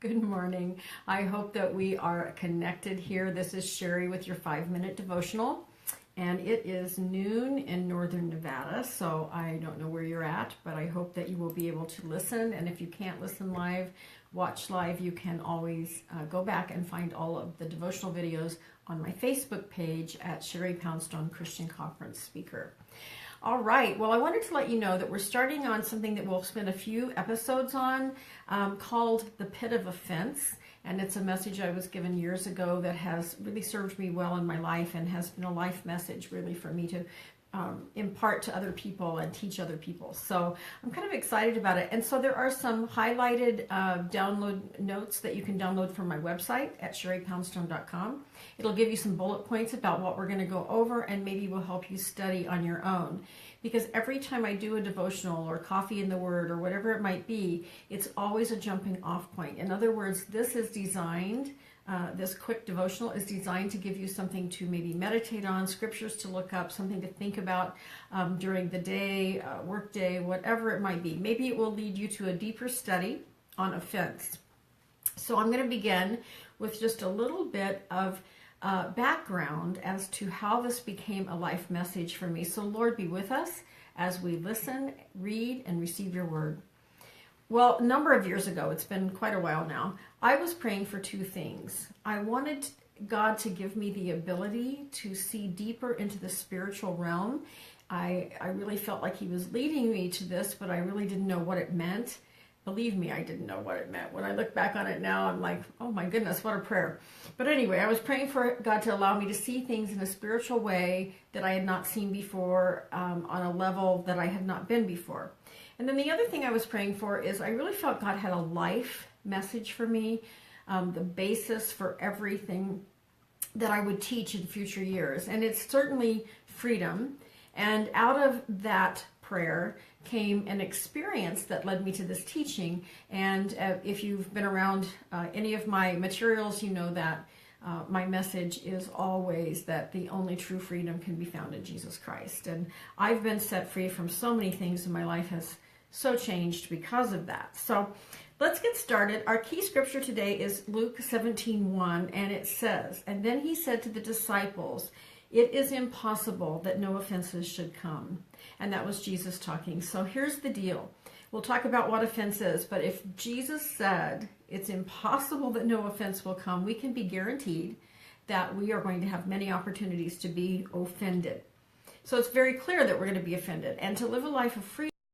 Good morning. I hope that we are connected here. This is Sherry with your 5-minute devotional, and it is noon in northern Nevada, so I don't know where you're at, but I hope that you will be able to listen. And if you can't listen live, watch live, you can always go back and find all of the devotional videos on my Facebook page at Sherry Poundstone Christian Conference Speaker. All right, well, I wanted to let you know that we're starting on something that we'll spend a few episodes on called The Pit of Offense. And it's a message I was given years ago that has really served me well in my life and has been a life message really for me to impart to other people and teach other people. So I'm kind of excited about it. And so there are some highlighted download notes that you can download from my website at sherrypoundstone.com. It'll give you some bullet points about what we're going to go over and maybe will help you study on your own. Because every time I do a devotional or coffee in the Word or whatever it might be, it's always a jumping off point. In other words, this is designed this quick devotional is designed to give you something to maybe meditate on, scriptures to look up, something to think about during the day, work day, whatever it might be. Maybe it will lead you to a deeper study on offense. So I'm going to begin with just a little bit of background as to how this became a life message for me. So Lord, be with us as we listen, read, and receive your word. Well, a number of years ago, it's been quite a while now, I was praying for two things. I wanted God to give me the ability to see deeper into the spiritual realm. I really felt like he was leading me to this, but I really didn't know what it meant. Believe me, I didn't know what it meant. When I look back on it now, I'm like, oh my goodness, what a prayer. But anyway, I was praying for God to allow me to see things in a spiritual way that I had not seen before, on a level that I had not been before. And then the other thing I was praying for is I really felt God had a life message for me, the basis for everything that I would teach in future years. And it's certainly freedom. And out of that prayer came an experience that led me to this teaching. And if you've been around any of my materials, you know that my message is always that the only true freedom can be found in Jesus Christ. And I've been set free from so many things, and my life has so changed because of that. So let's get started. Our key scripture today is Luke 17:1, and it says, "And then he said to the disciples, 'It is impossible that no offenses should come.'" And that was Jesus talking. So here's the deal. We'll talk about what offense is, but if Jesus said it's impossible that no offense will come, we can be guaranteed that we are going to have many opportunities to be offended. So it's very clear that we're going to be offended. And to live a life of freedom